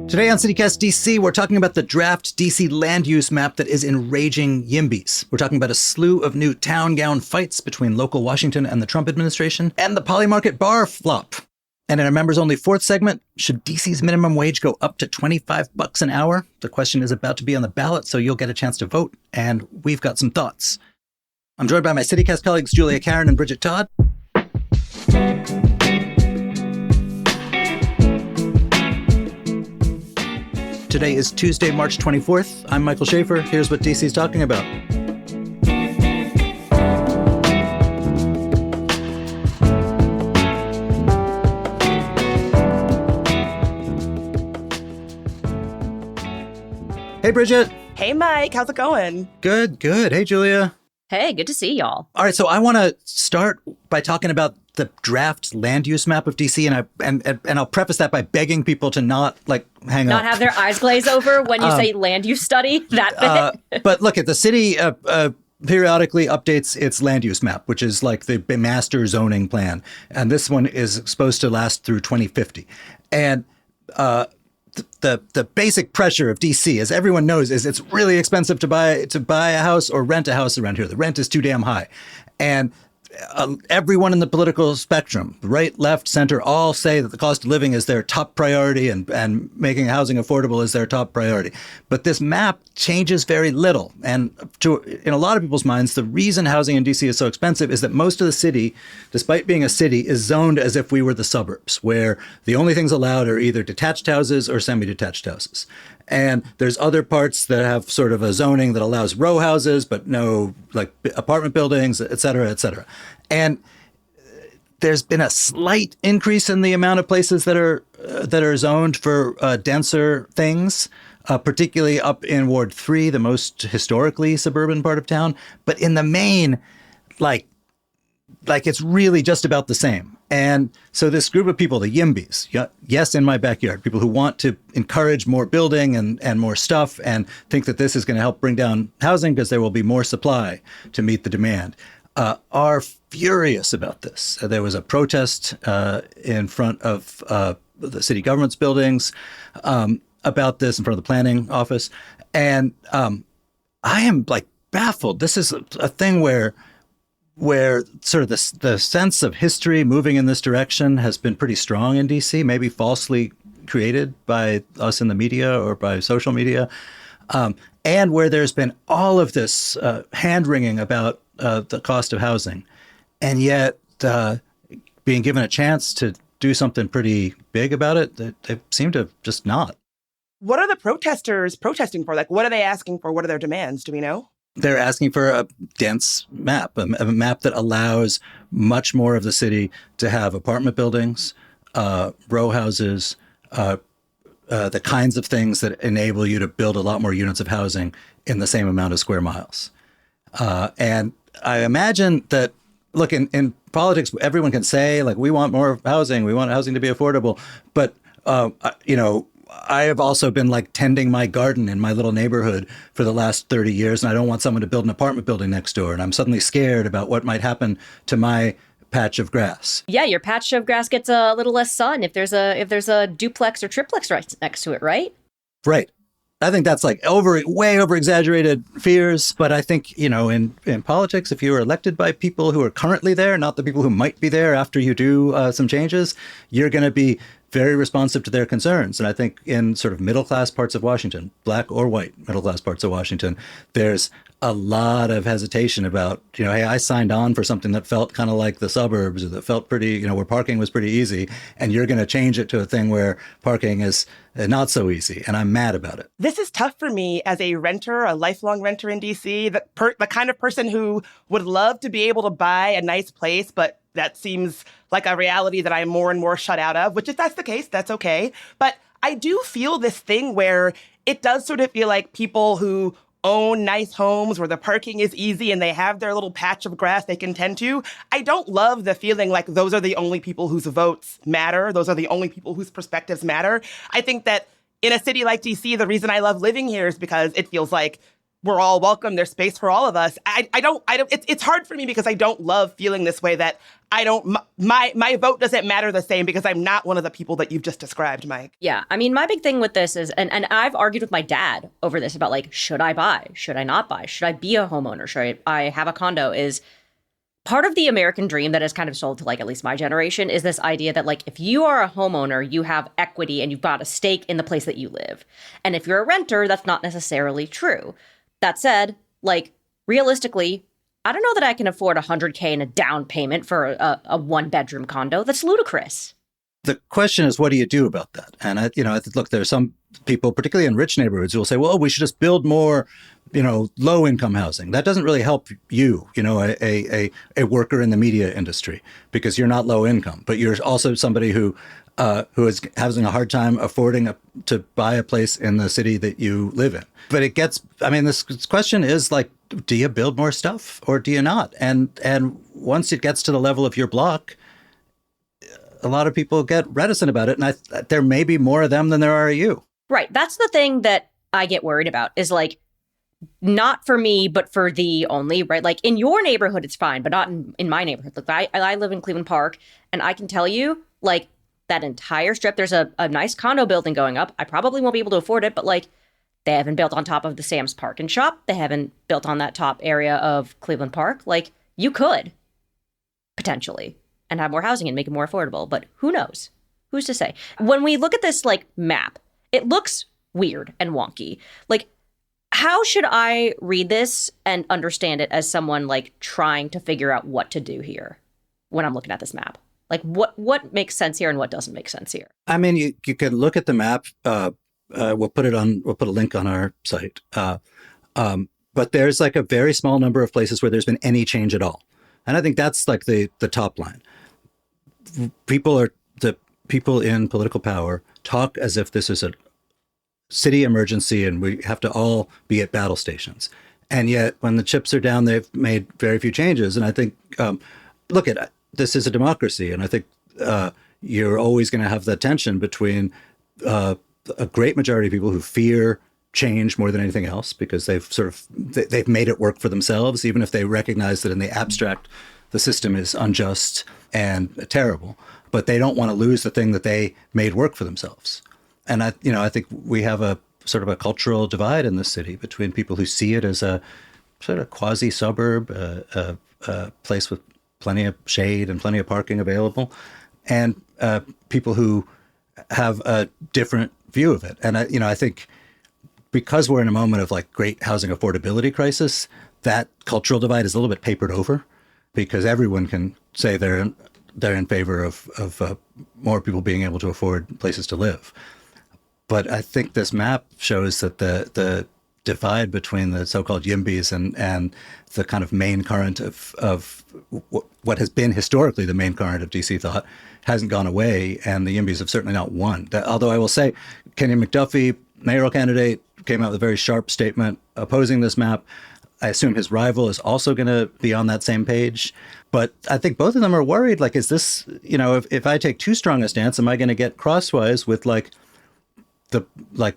Today on CityCast DC, we're talking about the draft DC land use map that is enraging YIMBYs. We're talking about a slew of new town gown fights between local Washington and the Trump administration, and the Polymarket Bar flop. And in a members-only fourth segment, should DC's minimum wage go up to $25 an hour? The question is about to be on the ballot, so you'll get a chance to vote, and we've got some thoughts. I'm joined by my CityCast colleagues Julia Karen and Bridget Todd. Today is Tuesday, March 24th. I'm Michael Schaefer. Here's what DC's talking about. Hey, Bridget. Hey, Mike. How's it going? Good. Hey, Julia. Hey, good to see y'all. All right, so I want to start by talking about the draft land use map of DC, and I'll preface that by begging people to not hang up. Not have their eyes glaze over when you say land use study that bit. But look, the city periodically updates its land use map, which is like the master zoning plan, and this one is supposed to last through 2050. And the basic pressure of DC, as everyone knows, is it's really expensive to buy a house or rent a house around here. The rent is too damn high, and everyone in the political spectrum, right, left, center, all say that the cost of living is their top priority and making housing affordable is their top priority. But this map changes very little. And in a lot of people's minds, the reason housing in DC is so expensive is that most of the city, despite being a city, is zoned as if we were the suburbs, where the only things allowed are either detached houses or semi-detached houses. And there's other parts that have sort of a zoning that allows row houses, but no apartment buildings, et cetera, et cetera. And there's been a slight increase in the amount of places that are zoned for denser things, particularly up in Ward 3, the most historically suburban part of town. But in the main, it's really just about the same. And so this group of people, the YIMBYs, yes, in my backyard, people who want to encourage more building and more stuff and think that this is going to help bring down housing because there will be more supply to meet the demand, are furious about this. There was a protest in front of the city government's buildings about this, in front of the planning office. And I am baffled. This is a thing where sort of the sense of history moving in this direction has been pretty strong in DC, maybe falsely created by us in the media or by social media, and where there's been all of this hand-wringing about the cost of housing, and yet being given a chance to do something pretty big about it, they seem to just not. What are the protesters protesting for? What are they asking for? What are their demands? Do we know? They're asking for a dense map, a map that allows much more of the city to have apartment buildings, row houses, the kinds of things that enable you to build a lot more units of housing in the same amount of square miles. And I imagine that, look, in politics, everyone can say, we want more housing, we want housing to be affordable. But, I have also been tending my garden in my little neighborhood for the last 30 years, and I don't want someone to build an apartment building next door. And I'm suddenly scared about what might happen to my patch of grass. Yeah, your patch of grass gets a little less sun if there's a duplex or triplex right next to it, right? Right. I think that's way over exaggerated fears. But I think, in politics, if you are elected by people who are currently there, not the people who might be there after you do some changes, you're going to be very responsive to their concerns. And I think in sort of middle-class parts of Washington, black or white middle-class parts of Washington, there's a lot of hesitation about, hey, I signed on for something that felt kind of like the suburbs, or that felt pretty, where parking was pretty easy, and you're going to change it to a thing where parking is not so easy, and I'm mad about it. This is tough for me as a renter, a lifelong renter in DC, the kind of person who would love to be able to buy a nice place, but that seems like a reality that I'm more and more shut out of, which if that's the case, that's okay. But I do feel this thing where it does sort of feel like people who own nice homes where the parking is easy and they have their little patch of grass they can tend to. I don't love the feeling like those are the only people whose votes matter. Those are the only people whose perspectives matter. I think that in a city like DC, the reason I love living here is because it feels like we're all welcome. There's space for all of us. I don't, it's hard for me because I don't love feeling this way that my vote doesn't matter the same because I'm not one of the people that you've just described, Mike. Yeah. I mean, my big thing with this is, and I've argued with my dad over this about like, should I buy? Should I not buy? Should I be a homeowner? Should I have a condo? Is part of the American dream that is kind of sold to like at least my generation is this idea that like if you are a homeowner, you have equity and you've got a stake in the place that you live. And if you're a renter, that's not necessarily true. That said, like realistically, I don't know that I can afford $100K in a down payment for a 1-bedroom condo. That's ludicrous. The question is, what do you do about that? And look, there are some people, particularly in rich neighborhoods, who will say, well, we should just build more, low income housing. That doesn't really help you, a worker in the media industry, because you're not low income, but you're also somebody who is having a hard time affording to buy a place in the city that you live in. But this question is like, do you build more stuff or do you not? And once it gets to the level of your block, a lot of people get reticent about it. And there may be more of them than there are of you. Right. That's the thing that I get worried about is like, not for me, but for thee only, right? Like in your neighborhood, it's fine, but not in my neighborhood. Look, I live in Cleveland Park, and I can tell you, like, that entire strip, there's a nice condo building going up. I probably won't be able to afford it, but like, they haven't built on top of the Sam's Park and Shop. They haven't built on that top area of Cleveland Park. Like, you could, potentially, and have more housing and make it more affordable, but who knows? Who's to say? When we look at this, like, map, it looks weird and wonky. Like, how should I read this and understand it as someone like trying to figure out what to do here when I'm looking at this map? Like what makes sense here and what doesn't make sense here? I mean, you can look at the map. We'll put a link on our site. But there's like a very small number of places where there's been any change at all. And I think that's like the top line. The people in political power talk as if this is a city emergency and we have to all be at battle stations. And yet when the chips are down, they've made very few changes. And I think, this is a democracy. And I think you're always going to have that tension between a great majority of people who fear change more than anything else because they've made it work for themselves, even if they recognize that in the abstract, the system is unjust and terrible, but they don't want to lose the thing that they made work for themselves. And I think we have a sort of a cultural divide in this city between people who see it as a sort of quasi suburb, a place with plenty of shade and plenty of parking available, and people who have a different view of it. And I think because we're in a moment of like great housing affordability crisis, that cultural divide is a little bit papered over because everyone can say they're in favor of more people being able to afford places to live. But I think this map shows that the divide between the so-called YIMBYs and the kind of main current of what has been historically the main current of DC thought hasn't gone away, and the YIMBYs have certainly not won. Although I will say, Kenny McDuffie, mayoral candidate, came out with a very sharp statement opposing this map. I assume his rival is also going to be on that same page. But I think both of them are worried, like, is this, if I take too strong a stance, am I going to get crosswise with like the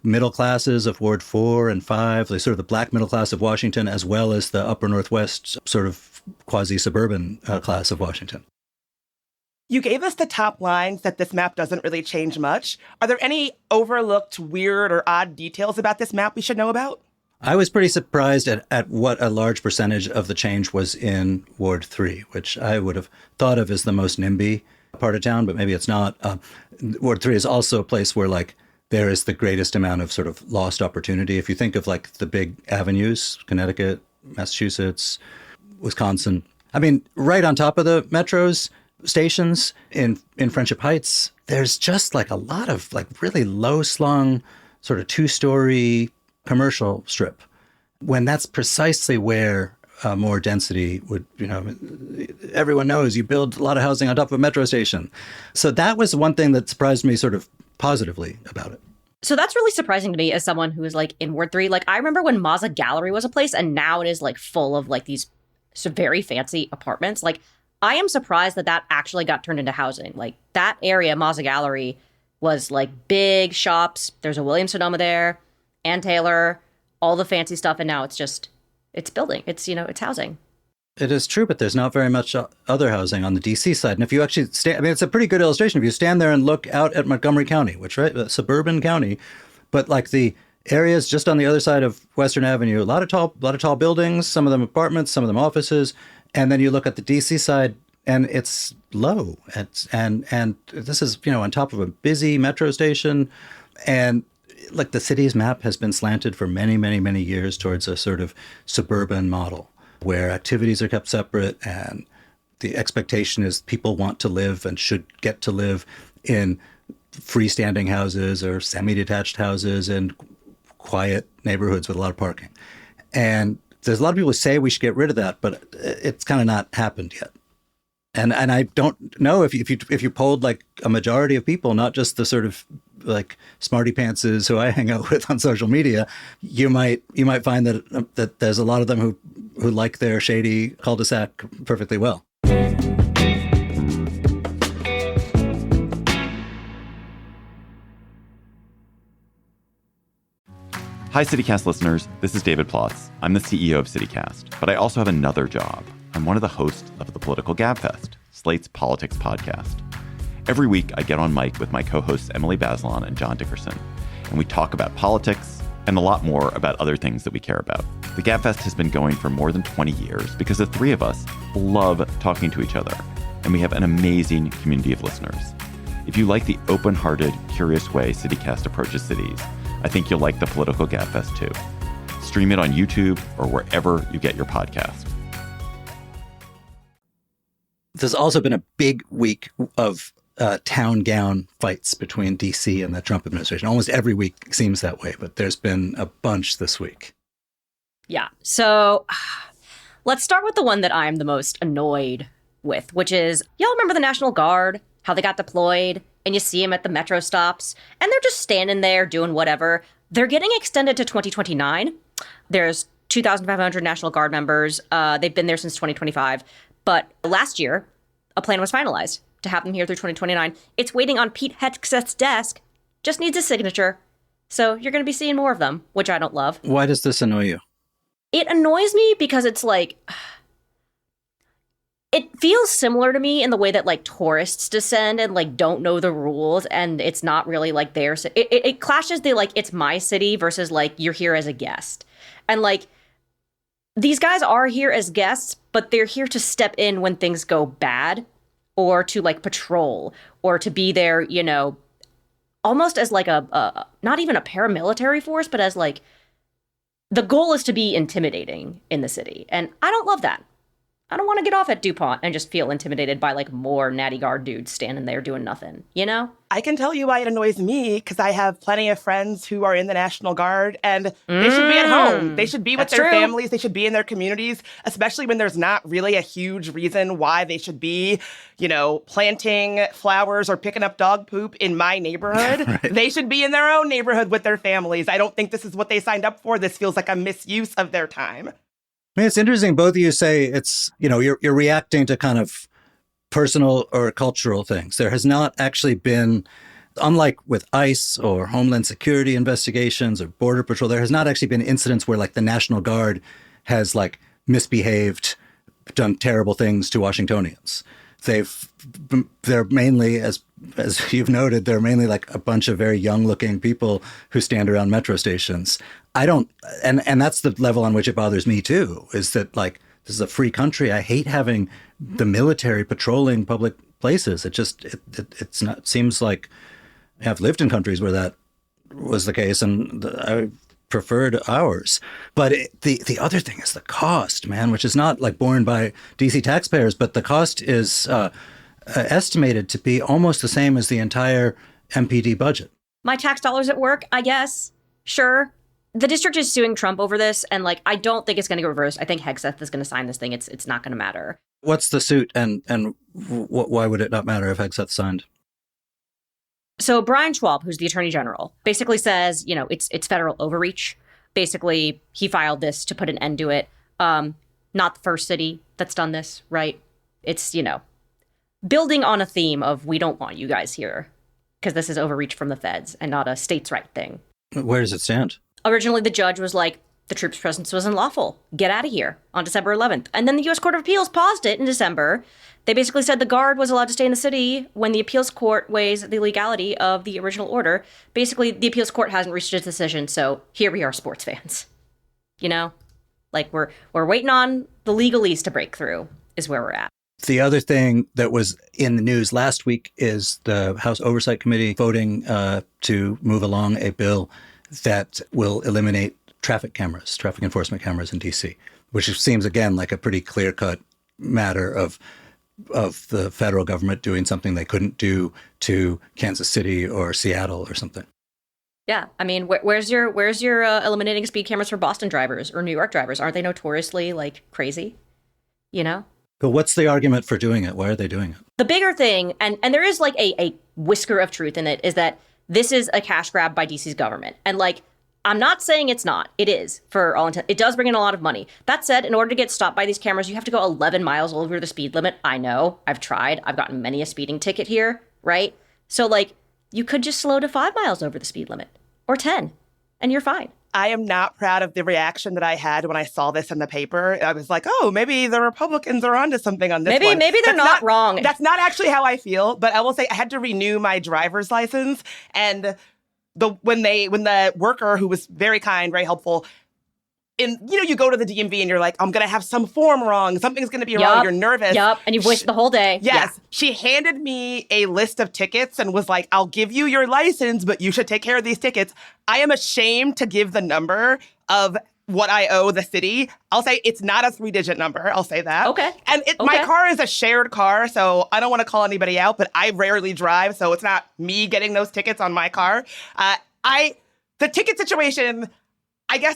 middle classes of Ward 4 and 5, the sort of the black middle class of Washington, as well as the upper Northwest sort of quasi-suburban class of Washington? You gave us the top lines that this map doesn't really change much. Are there any overlooked, weird, or odd details about this map we should know about? I was pretty surprised at what a large percentage of the change was in Ward 3, which I would have thought of as the most NIMBY part of town, but maybe it's not. Ward 3 is also a place where like there is the greatest amount of sort of lost opportunity. If you think of like the big avenues, Connecticut, Massachusetts, Wisconsin, I mean, right on top of the metros, stations in Friendship Heights, there's just like a lot of like really low slung sort of 2-story commercial strip, when that's precisely where more density would, everyone knows you build a lot of housing on top of a metro station. So that was one thing that surprised me sort of positively about it. So that's really surprising to me as someone who is like in Ward 3. Like I remember when Mazza Gallery was a place and now it is like full of like these very fancy apartments. Like I am surprised that actually got turned into housing. Like that area, Mazza Gallery, was like big shops. There's a Williams Sonoma there, Ann Taylor, all the fancy stuff, and now it's building. It's, it's housing. It is true, but there's not very much other housing on the DC side. And if you actually it's a pretty good illustration. If you stand there and look out at Montgomery County, which, right, a suburban county, but like the areas just on the other side of Western Avenue, a lot of tall buildings, some of them apartments, some of them offices. And then you look at the DC side and it's low. And this is, on top of a busy metro station. And like the city's map has been slanted for many, many, many years towards a sort of suburban model where activities are kept separate and the expectation is people want to live and should get to live in freestanding houses or semi-detached houses in quiet neighborhoods with a lot of parking. And there's a lot of people who say we should get rid of that, but it's kind of not happened yet. And I don't know if you polled like a majority of people, not just the sort of like smarty pantses who I hang out with on social media, you might find that there's a lot of them who like their shady cul-de-sac perfectly well. Hi, CityCast listeners. This is David Plotz. I'm the CEO of CityCast, but I also have another job. I'm one of the hosts of the Political Gabfest, Slate's politics podcast. Every week, I get on mic with my co-hosts Emily Bazelon and John Dickerson, and we talk about politics and a lot more about other things that we care about. The Gabfest has been going for more than 20 years because the three of us love talking to each other, and we have an amazing community of listeners. If you like the open-hearted, curious way CityCast approaches cities, I think you'll like the Political Gabfest too. Stream it on YouTube or wherever you get your podcast. There's also been a big week of town gown fights between DC and the Trump administration. Almost every week seems that way, but there's been a bunch this week. Yeah. So let's start with the one that I'm the most annoyed with, which is, y'all remember the National Guard, how they got deployed, and you see them at the metro stops, and they're just standing there doing whatever. They're getting extended to 2029. There's 2,500 National Guard members. They've been there since 2025. But last year, a plan was finalized to have them here through 2029. It's waiting on Pete Hegseth's desk. Just needs a signature. So you're going to be seeing more of them, which I don't love. Why does this annoy you? It annoys me because it's like, it feels similar to me in the way that like tourists descend and like don't know the rules and it's not really like theirs. It clashes the like, it's my city versus like you're here as a guest. And like, these guys are here as guests, but they're here to step in when things go bad or to like patrol or to be there, almost as like a not even a paramilitary force, but as like the goal is to be intimidating in the city. And I don't love that. I don't want to get off at DuPont and just feel intimidated by like more natty guard dudes standing there doing nothing, I can tell you why it annoys me because I have plenty of friends who are in the National Guard and they should be at home. They should be with their families. They should be in their communities, especially when there's not really a huge reason why they should be, planting flowers or picking up dog poop in my neighborhood. Right. They should be in their own neighborhood with their families. I don't think this is what they signed up for. This feels like a misuse of their time. I mean, it's interesting. Both of you say it's, you're reacting to kind of personal or cultural things. There has not actually been, unlike with ICE or Homeland Security investigations or Border Patrol, there has not actually been incidents where like the National Guard has like misbehaved, done terrible things to Washingtonians. They're mainly, as you've noted, they're mainly like a bunch of very young looking people who stand around metro stations. And that's the level on which it bothers me too, is that like, this is a free country. I hate having the military patrolling public places. It's not, seems like I've lived in countries where that was the case and I preferred ours. But the other thing is the cost, man, which is not like borne by DC taxpayers, but the cost is estimated to be almost the same as the entire MPD budget. My tax dollars at work, I guess. Sure. The district is suing Trump over this, and like I don't think it's going to get reversed. I think Hegseth is going to sign this thing. It's not going to matter. What's the suit, and why would it not matter if Hegseth signed? So Brian Schwab, who's the attorney general, basically says, it's federal overreach. Basically, he filed this to put an end to it. Not the first city that's done this, right? It's, building on a theme of we don't want you guys here because this is overreach from the feds and not a states' right thing. Where does it stand? Originally, the judge was like, the troops' presence was unlawful. Get out of here on December 11th. And then the U.S. Court of Appeals paused it in December. They basically said the Guard was allowed to stay in the city when the appeals court weighs the legality of the original order. Basically, the appeals court hasn't reached its decision, so here we are, sports fans. You know? Like, we're waiting on the legalese to break through is where we're at. The other thing that was in the news last week is the House Oversight Committee voting to move along a bill that will eliminate traffic enforcement cameras in D.C., which seems, again, like a pretty clear-cut matter of the federal government doing something they couldn't do to Kansas City or Seattle or something. Yeah, I mean, where's your eliminating speed cameras for Boston drivers or New York drivers? Aren't they notoriously, like, crazy? You know? But what's the argument for doing it? Why are they doing it? The bigger thing, and there is, like, a whisker of truth in it, is that this is a cash grab by DC's government. And, like, I'm not saying it's not. It is, for all intent. It does bring in a lot of money. That said, in order to get stopped by these cameras, you have to go 11 miles over the speed limit. I know. I've tried. I've gotten many a speeding ticket here, right? So, like, you could just slow to 5 miles over the speed limit. Or 10, and you're fine. I am not proud of the reaction that I had when I saw this in the paper. I was like, oh, maybe the Republicans are onto something on this one. Maybe they're not wrong. That's not actually how I feel, but I will say I had to renew my driver's license, and when the worker, who was very kind, very helpful, you go to the DMV and you're like, I'm going to have some form wrong. Something's going to be wrong. You're nervous. Yep. And you've wasted the whole day. Yes. Yeah. She handed me a list of tickets and was like, I'll give you your license, but you should take care of these tickets. I am ashamed to give the number of what I owe the city. I'll say it's not a 3-digit number. I'll say that. Okay. And my car is a shared car, so I don't want to call anybody out, but I rarely drive, so it's not me getting those tickets on my car. The ticket situation, I guess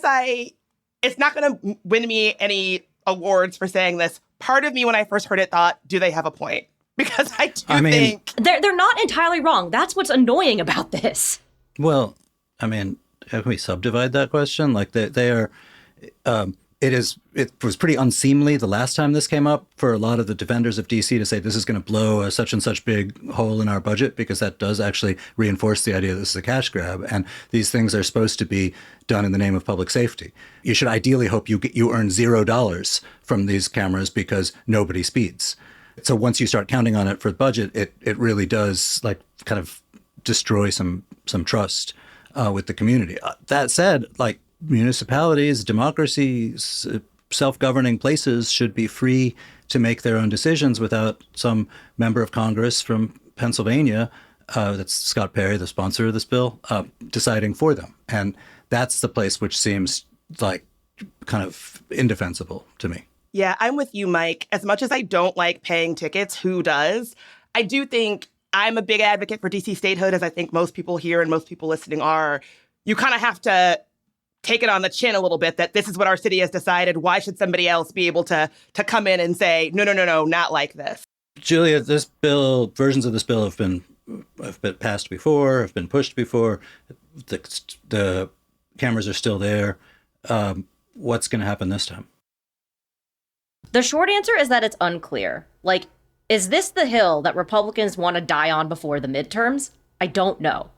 it's not going to win me any awards for saying this. Part of me, when I first heard it, thought, do they have a point? Because I think... They're not entirely wrong. That's what's annoying about this. Well, I mean, can we subdivide that question? Like, they are... It was pretty unseemly the last time this came up for a lot of the defenders of DC to say this is going to blow a such and such big hole in our budget, because that does actually reinforce the idea that this is a cash grab. And these things are supposed to be done in the name of public safety. You should ideally hope you earn $0 from these cameras because nobody speeds. So once you start counting on it for the budget, it really does, like, kind of destroy some trust with the community. That said, like, municipalities, democracies, self-governing places should be free to make their own decisions without some member of Congress from Pennsylvania, that's Scott Perry, the sponsor of this bill, deciding for them. And that's the place which seems like kind of indefensible to me. Yeah, I'm with you, Mike. As much as I don't like paying tickets, who does? I do think I'm a big advocate for DC statehood, as I think most people here and most people listening are. You kind of have to take it on the chin a little bit that this is what our city has decided. Why should somebody else be able to come in and say, no, not like this? Julia, versions of this bill have been passed before, have been pushed before. The cameras are still there. What's going to happen this time? The short answer is that it's unclear. Like, is this the hill that Republicans want to die on before the midterms? I don't know.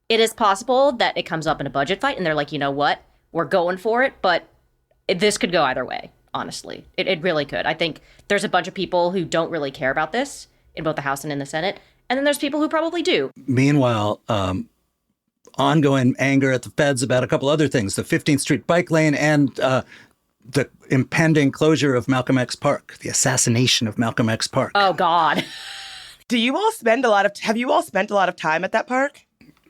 It is possible that it comes up in a budget fight and they're like, you know what? We're going for it, but this could go either way, honestly. It really could. I think there's a bunch of people who don't really care about this in both the House and in the Senate. And then there's people who probably do. Meanwhile, ongoing anger at the feds about a couple other things, the 15th Street bike lane and the impending closure of Malcolm X Park, the assassination of Malcolm X Park. Oh, God. Have you all spent a lot of time at that park?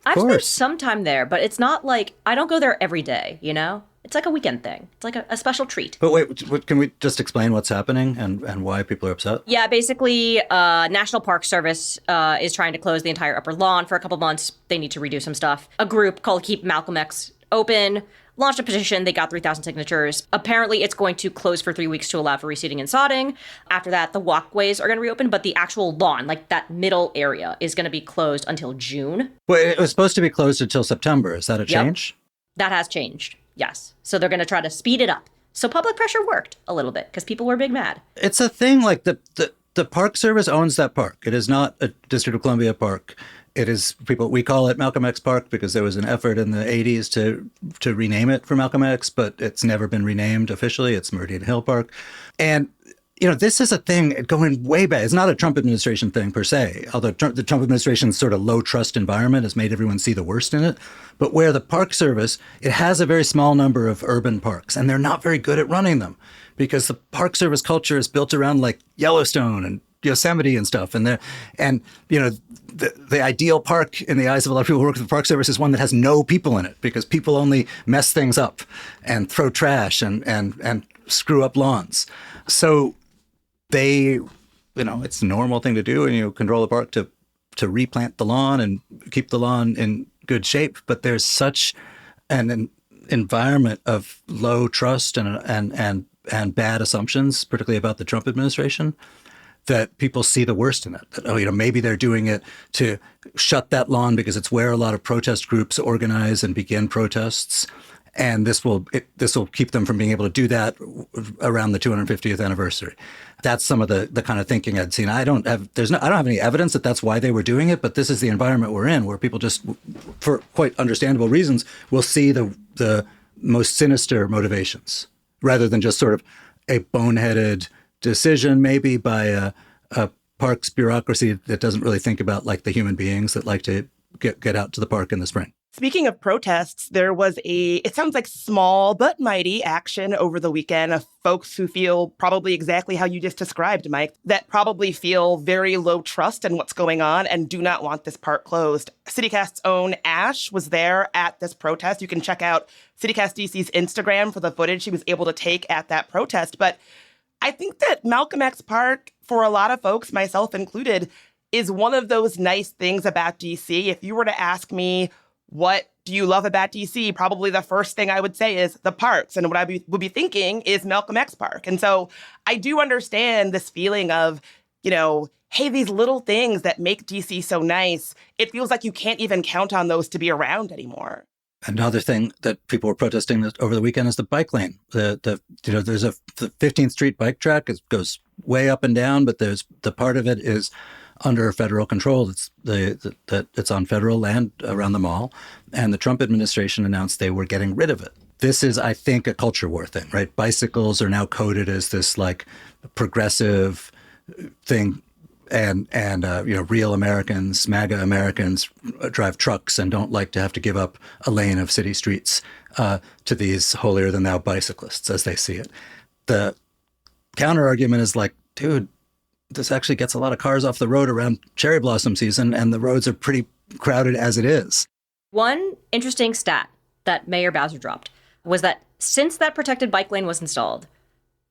I've spent some time there, but it's not like, I don't go there every day, you know? It's like a weekend thing. It's like a special treat. But wait, can we just explain what's happening and why people are upset? Yeah, basically, National Park Service is trying to close the entire upper lawn for a couple months. They need to redo some stuff. A group called Keep Malcolm X Open launched a petition. They got 3,000 signatures. Apparently, it's going to close for 3 weeks to allow for reseeding and sodding. After that, the walkways are going to reopen, but the actual lawn, like that middle area, is going to be closed until June. Well, it was supposed to be closed until September. Is that a change? That has changed, yes. So they're going to try to speed it up. So public pressure worked a little bit because people were big mad. It's a thing, like the Park Service owns that park. It is not a District of Columbia park. It is we call it Malcolm X Park because there was an effort in the 80s to rename it for Malcolm X, but it's never been renamed officially. It's Meridian Hill Park. And this is a thing going way back. It's not a Trump administration thing per se, although the Trump administration's sort of low trust environment has made everyone see the worst in it. But where the Park Service, it has a very small number of urban parks, and they're not very good at running them because the Park Service culture is built around like Yellowstone and Yosemite and stuff. And the ideal park in the eyes of a lot of people who work with the Park Service is one that has no people in it because people only mess things up and throw trash and screw up lawns. So it's a normal thing to do, and you control the park to replant the lawn and keep the lawn in good shape. But there's such an environment of low trust and bad assumptions, particularly about the Trump administration, that people see the worst in it. That, maybe they're doing it to shut that lawn because it's where a lot of protest groups organize and begin protests. And this will keep them from being able to do that around the 250th anniversary. That's some of the kind of thinking I'd seen. I don't have any evidence that that's why they were doing it, but this is the environment we're in, where people just, for quite understandable reasons, will see the most sinister motivations rather than just sort of a boneheaded decision maybe by a parks bureaucracy that doesn't really think about like the human beings that like to get out to the park in the spring. Speaking of protests, there was it sounds like small but mighty action over the weekend of folks who feel probably exactly how you just described, Mike, that probably feel very low trust in what's going on and do not want this park closed. CityCast's own Ash was there at this protest. You can check out CityCast DC's Instagram for the footage she was able to take at that protest. But I think that Malcolm X Park, for a lot of folks, myself included, is one of those nice things about DC. If you were to ask me, what do you love about DC? Probably the first thing I would say is the parks. And what I would be thinking is Malcolm X Park. And so I do understand this feeling of, hey, these little things that make DC so nice, it feels like you can't even count on those to be around anymore. Another thing that people were protesting over the weekend is the bike lane. There's the 15th Street bike track. It goes way up and down, but there's the part of it is under federal control. It's on federal land around the mall, and the Trump administration announced they were getting rid of it. This is, I think, a culture war thing, right? Bicycles are now coded as this like progressive thing, and real Americans, MAGA Americans, drive trucks and don't like to have to give up a lane of city streets to these holier than thou bicyclists, as they see it. The counter argument is like, dude, this actually gets a lot of cars off the road around cherry blossom season, and the roads are pretty crowded as it is. One interesting stat that Mayor Bowser dropped was that since that protected bike lane was installed,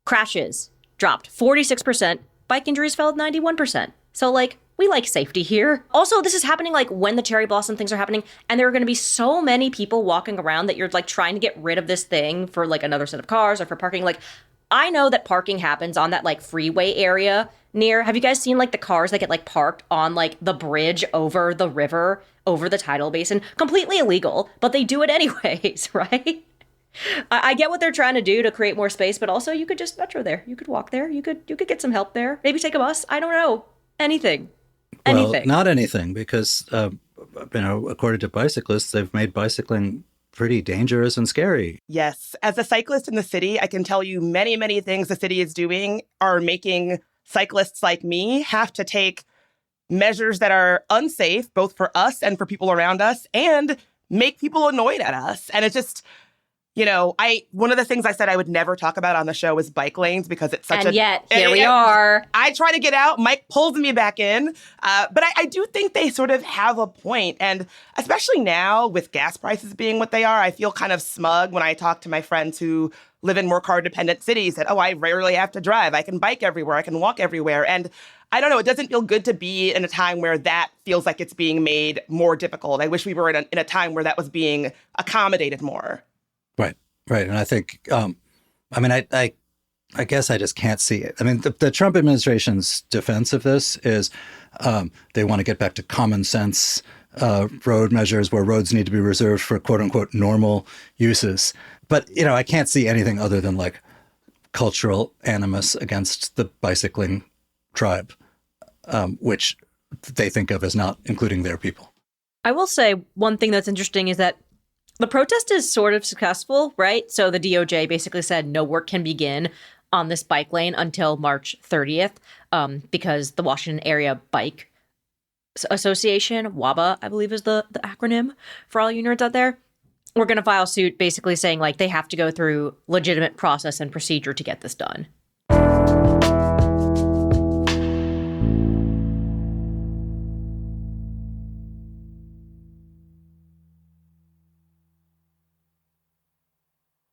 crashes dropped 46%, bike injuries fell 91%. So, we like safety here. Also, this is happening, when the cherry blossom things are happening, and there are going to be so many people walking around that you're, trying to get rid of this thing for, another set of cars or for parking. I know that parking happens on that, freeway area near. Have you guys seen, the cars that get, parked on, the bridge over the river, over the tidal basin? Completely illegal, but they do it anyways, right? I get what they're trying to do to create more space, but also you could just metro there. You could walk there. You could get some help there. Maybe take a bus. I don't know. Anything. Well, not anything, because, according to bicyclists, they've made bicycling pretty dangerous and scary. Yes. As a cyclist in the city, I can tell you many, many things the city is doing are making cyclists like me have to take measures that are unsafe, both for us and for people around us, and make people annoyed at us. And it's just, one of the things I said I would never talk about on the show is bike lanes because it's such and yet, here we are. I try to get out. Mike pulls me back in. But I do think they sort of have a point. And especially now with gas prices being what they are, I feel kind of smug when I talk to my friends who live in more car-dependent cities that, I rarely have to drive. I can bike everywhere. I can walk everywhere. And I don't know, it doesn't feel good to be in a time where that feels like it's being made more difficult. I wish we were in a time where that was being accommodated more. Right. And I think, I guess I just can't see it. I mean, the Trump administration's defense of this is they want to get back to common sense road measures where roads need to be reserved for quote unquote normal uses. But, I can't see anything other than cultural animus against the bicycling tribe, which they think of as not including their people. I will say one thing that's interesting is that the protest is sort of successful, right? So the DOJ basically said no work can begin on this bike lane until March 30th because the Washington Area Bike Association, WABA, I believe is the acronym for all you nerds out there, we're going to file suit basically saying like they have to go through legitimate process and procedure to get this done.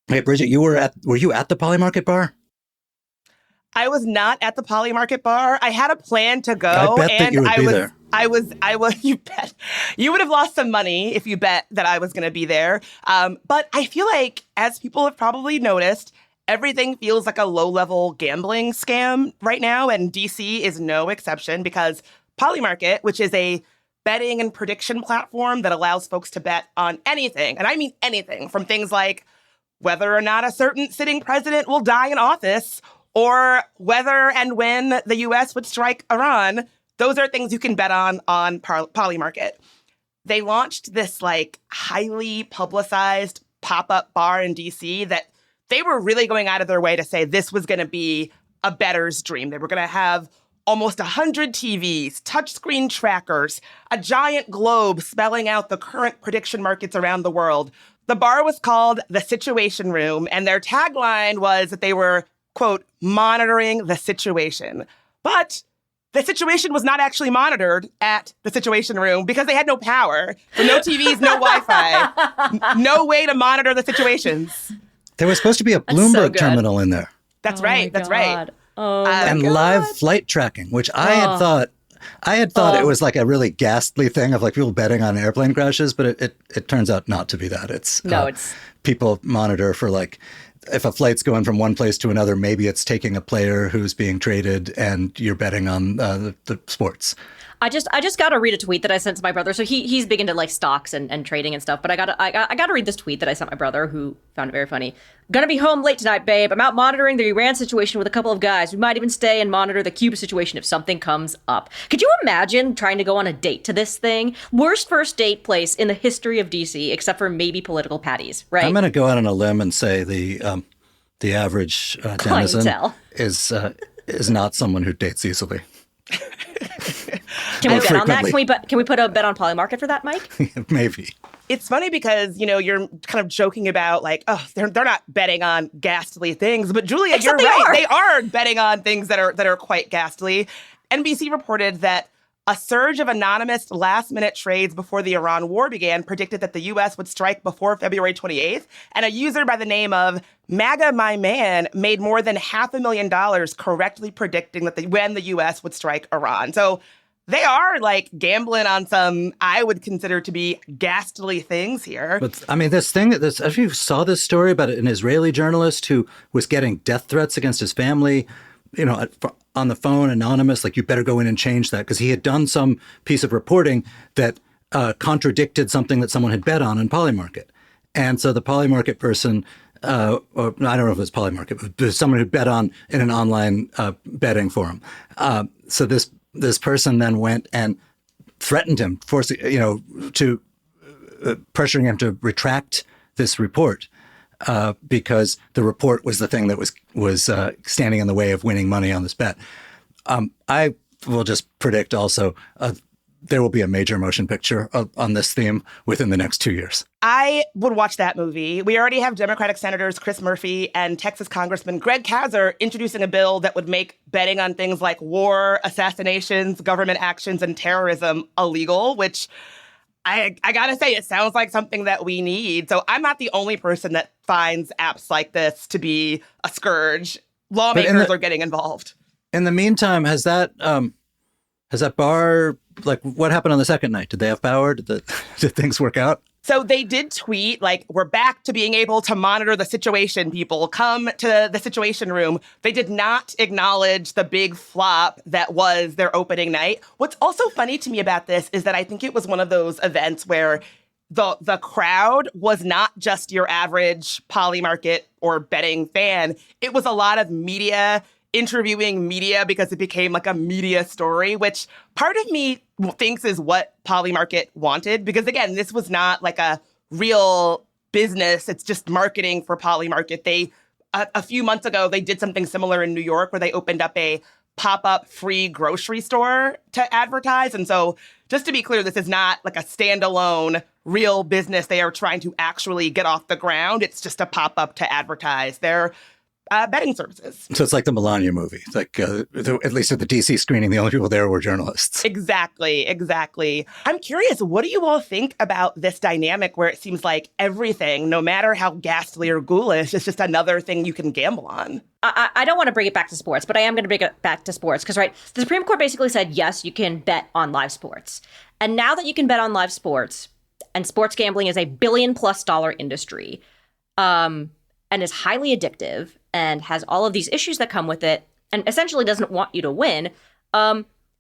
Hey, Bridget, were you at the Polymarket Bar? I was not at the Polymarket Bar. I had a plan to go. I bet that you would be there. I was, you bet. You would have lost some money if you bet that I was going to be there. But I feel like, as people have probably noticed, everything feels like a low-level gambling scam right now, and DC is no exception because Polymarket, which is a betting and prediction platform that allows folks to bet on anything, and I mean anything, from things like whether or not a certain sitting president will die in office, or whether and when the U.S. would strike Iran. Those are things you can bet on Polymarket. They launched this like highly publicized pop-up bar in D.C. that they were really going out of their way to say this was going to be a bettor's dream. They were going to have almost 100 TVs, touchscreen trackers, a giant globe spelling out the current prediction markets around the world. The bar was called The Situation Room, and their tagline was that they were, quote, monitoring the situation. But the situation was not actually monitored at the Situation Room because they had no power. So no TVs, no Wi-Fi, no way to monitor the situations. There was supposed to be a Bloomberg terminal in there. That's right. That's right. Oh, and live flight tracking, which I had thought it was like a really ghastly thing of like people betting on airplane crashes, but it turns out not to be that. It's people monitor for like if a flight's going from one place to another, maybe it's taking a player who's being traded and you're betting on the sports. I just got to read a tweet that I sent to my brother. So he's big into like stocks and trading and stuff. But I got to read this tweet that I sent my brother, who found it very funny. Gonna be home late tonight, babe. I'm out monitoring the Iran situation with a couple of guys. We might even stay and monitor the Cuba situation if something comes up. Could you imagine trying to go on a date to this thing? Worst first date place in the history of DC, except for maybe political patties, right? I'm gonna go out on a limb and say the average denizen is not someone who dates easily. Can we bet on that? Can we put a bet on Polymarket for that, Mike? Maybe. It's funny because, you're kind of joking about like, oh, they're not betting on ghastly things. But Julia, Except you're right. are. They are betting on things that are quite ghastly. NBC reported that a surge of anonymous last-minute trades before the Iran war began predicted that the U.S. would strike before February 28th. And a user by the name of MAGA My Man made more than $500,000 correctly predicting that when the U.S. would strike Iran. So they are like gambling on some I would consider to be ghastly things here. But I mean, if you saw this story about an Israeli journalist who was getting death threats against his family, on the phone, anonymous, like you better go in and change that because he had done some piece of reporting that contradicted something that someone had bet on Polymarket. And so the Polymarket person, or I don't know if it was Polymarket, but someone who bet on in an online betting forum. So this person then went and threatened him, pressuring him to retract this report because the report was the thing that was standing in the way of winning money on this bet. I will just predict also there will be a major motion picture on this theme within the next 2 years. I would watch that movie. We already have Democratic Senators Chris Murphy and Texas Congressman Greg Kazar introducing a bill that would make betting on things like war, assassinations, government actions, and terrorism illegal, which I gotta say, it sounds like something that we need. So I'm not the only person that finds apps like this to be a scourge. Lawmakers are getting involved. In the meantime, has that bar, like, what happened on the second night? Did they have power? Did things work out? So they did tweet, like, we're back to being able to monitor the situation, people. Come to the Situation Room. They did not acknowledge the big flop that was their opening night. What's also funny to me about this is that I think it was one of those events where the crowd was not just your average Polymarket or betting fan. It was a lot of media. interviewing media because it became like a media story, which part of me thinks is what Polymarket wanted. Because again, this was not like a real business. It's just marketing for Polymarket. They, a few months ago, they did something similar in New York where they opened up a pop-up free grocery store to advertise. And so just to be clear, this is not like a standalone real business they are trying to actually get off the ground. It's just a pop-up to advertise their betting services. So it's like the Melania movie. It's like, at least at the DC screening, the only people there were journalists. Exactly. I'm curious, what do you all think about this dynamic where it seems like everything, no matter how ghastly or ghoulish, is just another thing you can gamble on? I don't want to bring it back to sports, but I am going to bring it back to sports because, right, the Supreme Court basically said, yes, you can bet on live sports. And now that you can bet on live sports, and sports gambling is a $1 billion+ industry, and is highly addictive and has all of these issues that come with it, and essentially doesn't want you to win,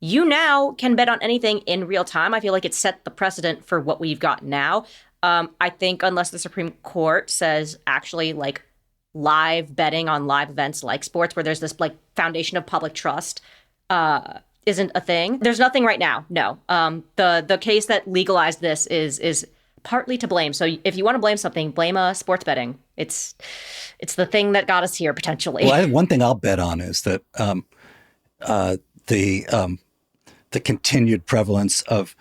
you now can bet on anything in real time. I feel like it set the precedent for what we've got now. I think unless the Supreme Court says actually like live betting on live events like sports, where there's this like foundation of public trust, isn't a thing. There's nothing right now. No. The case that legalized this is partly to blame. So if you want to blame something, blame sports betting. It's the thing that got us here potentially. Well, one thing I'll bet on is that the continued prevalence of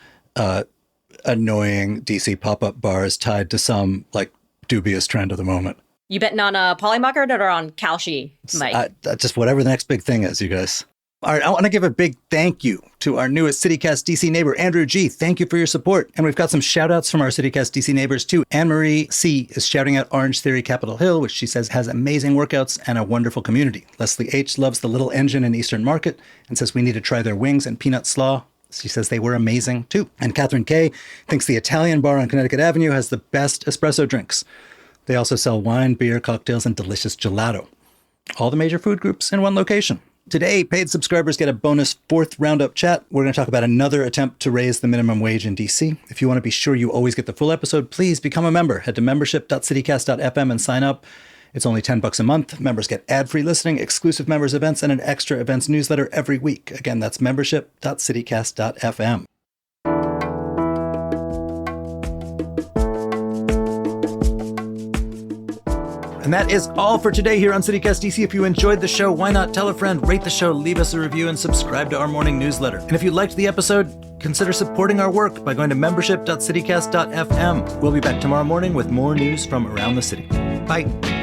annoying DC pop-up bars tied to some like dubious trend of the moment. You betting on Polymarket or on Kalshi, Mike? Just whatever the next big thing is, you guys. All right, I want to give a big thank you to our newest CityCast DC neighbor, Andrew G. Thank you for your support. And we've got some shout outs from our CityCast DC neighbors too. Anne-Marie C. is shouting out Orange Theory Capitol Hill, which she says has amazing workouts and a wonderful community. Leslie H. loves the Little Engine in Eastern Market and says we need to try their wings and peanut slaw. She says they were amazing too. And Catherine K. thinks the Italian bar on Connecticut Avenue has the best espresso drinks. They also sell wine, beer, cocktails, and delicious gelato. All the major food groups in one location. Today, paid subscribers get a bonus 4th roundup chat. We're going to talk about another attempt to raise the minimum wage in DC. If you want to be sure you always get the full episode, please become a member. Head to membership.citycast.fm and sign up. It's only $10 a month. Members get ad-free listening, exclusive members events, and an extra events newsletter every week. Again, that's membership.citycast.fm. And that is all for today here on CityCast DC. If you enjoyed the show, why not tell a friend, rate the show, leave us a review, and subscribe to our morning newsletter. And if you liked the episode, consider supporting our work by going to membership.citycast.fm. We'll be back tomorrow morning with more news from around the city. Bye.